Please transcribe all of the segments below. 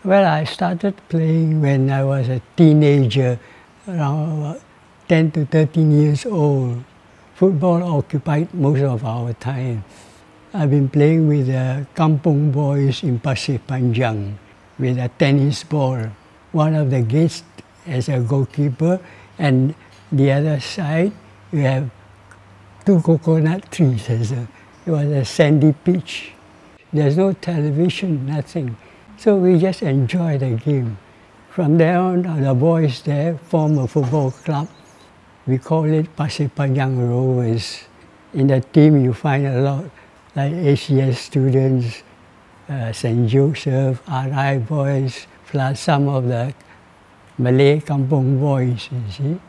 Well, I started playing when I was a teenager, around 10 to 13 years old. Football occupied most of our time. I've been playing with the Kampung boys in Pasir Panjang with a tennis ball. One of the gates as a goalkeeper, and the other side you have 2 coconut trees. It was a sandy pitch. There's no television, nothing. So we just enjoy the game. From there on, the boys there form a football club. We call it Pasir Panjang Rovers. In the team you find a lot like ACS students, St. Joseph, RI boys, plus some of the Malay Kampung boys, you see.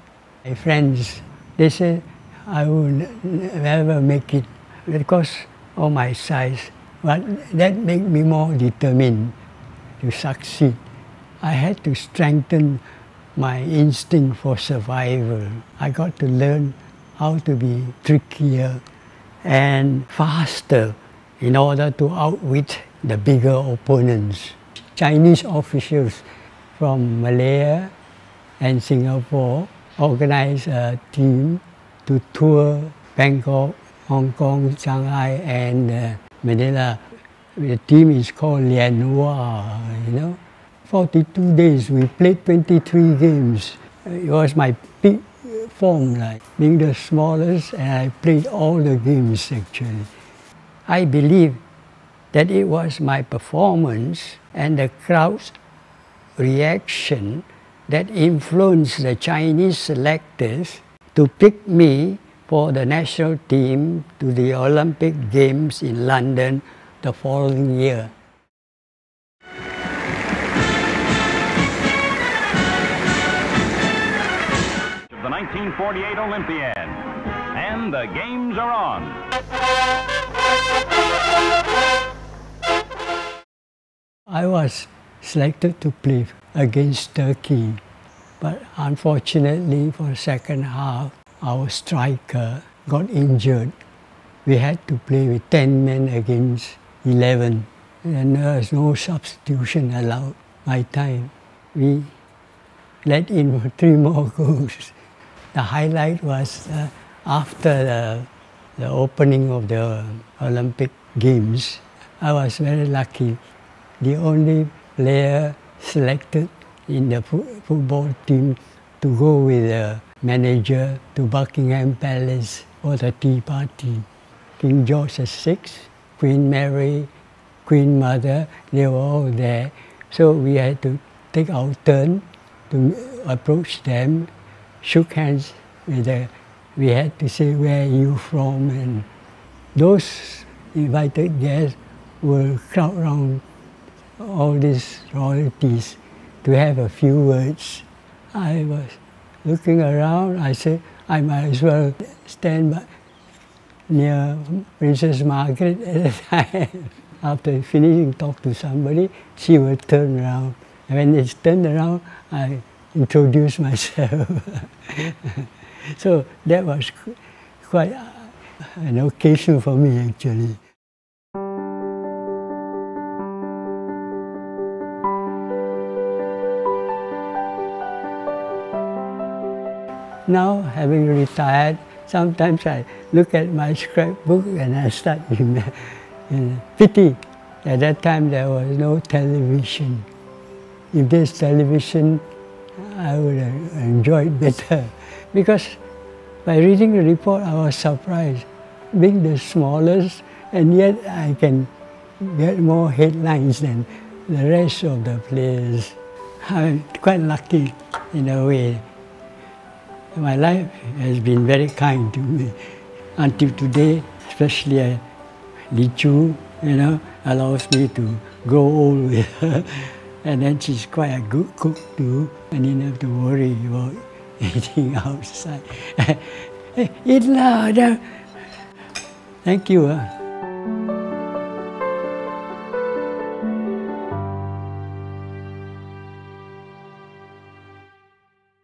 My friends, they said I would never make it because of my size, but that made me more determined to succeed. I had to strengthen my instinct for survival. I got to learn how to be trickier and faster in order to outwit the bigger opponents. Chinese officials from Malaya and Singapore organized a team to tour Bangkok, Hong Kong, Shanghai, and Manila. The team is called Lian Hua, 42 days, we played 23 games. It was my peak form, like being the smallest, and I played all the games actually. I believe that it was my performance and the crowd's reaction that influenced the Chinese selectors to pick me for the national team to the Olympic Games in London the following year. The 1948 Olympiad, and the games are on. I was selected to play against Turkey, but unfortunately for the second half, our striker got injured. We had to play with 10 men against 11, and there was no substitution allowed by time. We let in 3 more goals. The highlight was after the opening of the Olympic Games. I was very lucky. The only player selected in the football team to go with the manager to Buckingham Palace for the tea party. King George VI, Queen Mary, Queen Mother, they were all there. So we had to take our turn to approach them, shook hands with them. We had to say, where are you from? And those invited guests will crowd around all these royalties to have a few words. I was looking around, I said, I might as well stand near Princess Margaret at the time. After finishing talk to somebody, she would turn around. And when it's turned around, I introduced myself. So that was quite an occasion for me actually. Now, having retired, sometimes I look at my scrapbook and I start pity. At that time there was no television. If there's television, I would have enjoyed better. Because by reading the report, I was surprised. Being the smallest, and yet I can get more headlines than the rest of the players. I'm quite lucky in a way. My life has been very kind to me. Until today, especially Li Chu, allows me to grow old with her. And then she's quite a good cook too. I didn't have to worry about eating outside. Eat lah! Thank you.